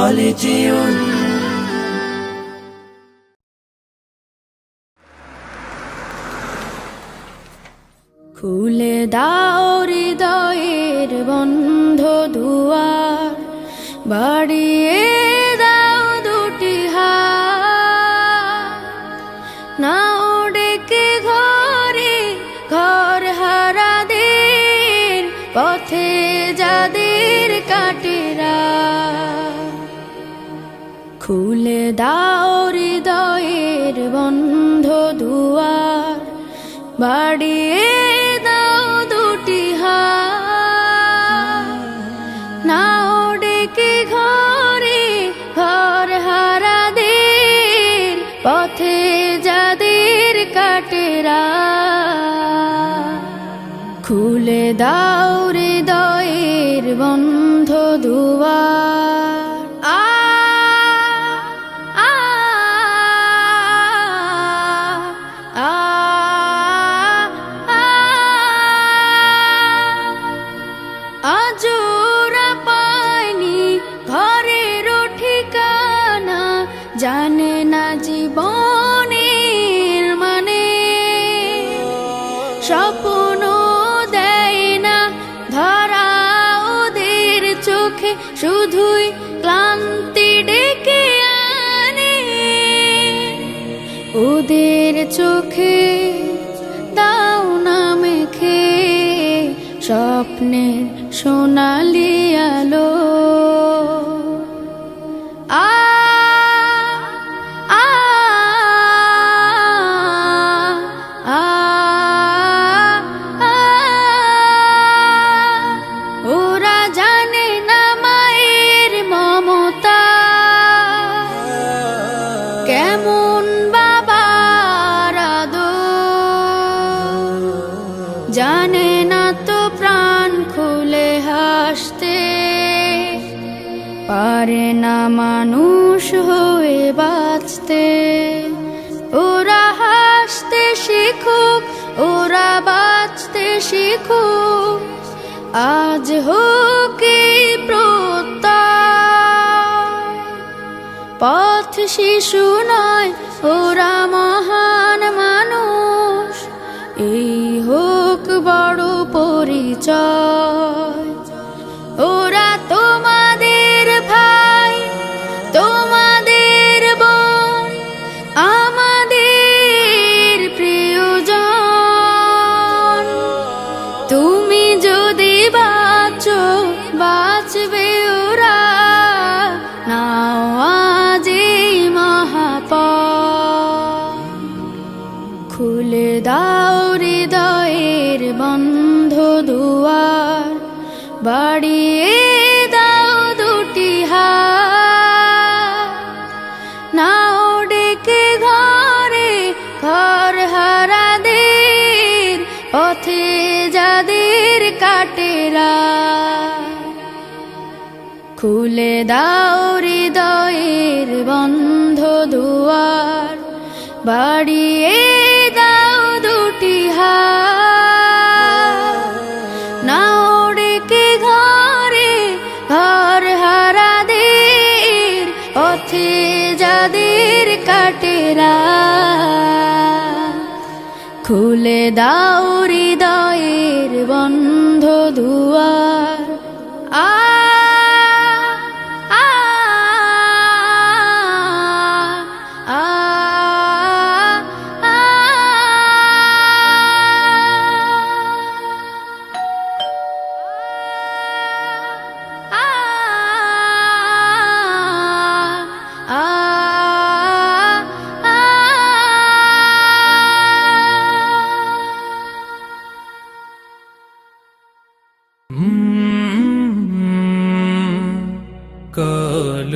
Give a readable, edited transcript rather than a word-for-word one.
খালিজিউন। খুলে দাও হৃদয়ের বন্ধ দুয়ার, বাড়িয়ে দাও দুটি হাত, নাও ডেকে ঘরে ঘর হারাদের, পথে যাদের কাটেরা। খুলে দাও হৃদয়ের বন্ধ দুয়ার, বাড়িয়ে দাও দুটি হাত, নাও ডেকে ঘরে ঘর হারাদের, পথে যাদের কাটেরা। খুলে দাও হৃদয়ের বন্ধ দুয়ার। আজোরা পায়নি ঘরের ঠিকানা, জানে না জীবনের মানে, স্বপ্ন দেয় না ধরা ওদের চোখে, শুধুই ক্লান্তি ডেকে আনে। ওদের চোখে দাও না মেখে স্বপ্নের সোনালি আলো। আ আ আ ওরা জানে না মায়ের মমতা, কেমন বাবার আদর, জানে না তো প্রাণ খুলে হাসতে, পারে না মানুষ হয়ে বাঁচতে। ওরা হাসতে শিখুক, ওরা বাঁচতে শিখুক, আজ হোক এই প্রত্যয়। পথ শিশু নয়, ওরা মহান মানুষ, এই হোক বড় পরিচয়। ওরা তোমাদের ভাই, তোমাদের বোন, আমাদের প্রিয়জন। তুমি যদি বাঁচো, বাঁচবে ওরা, নাও আজ এই মহাপথ। খুলে দাও হৃদয়ের বন্ধ দুয়ার, বাড়িয়ে দাও দুটি হাত, নাও ডেকে ঘরে ঘর হারাদের, পথে যাদের কাটেরা। খুলে দাও হৃদয়ের বন্ধ দুয়ার, বাড়িয়ে দাও দুটি হাত, নাও ডেকে ঘরে ঘর হারাদের, পথে যাদের কাটেরা। খুলে দাও হৃদয়ের বন্ধ দুয়ার। আ আ আ কাল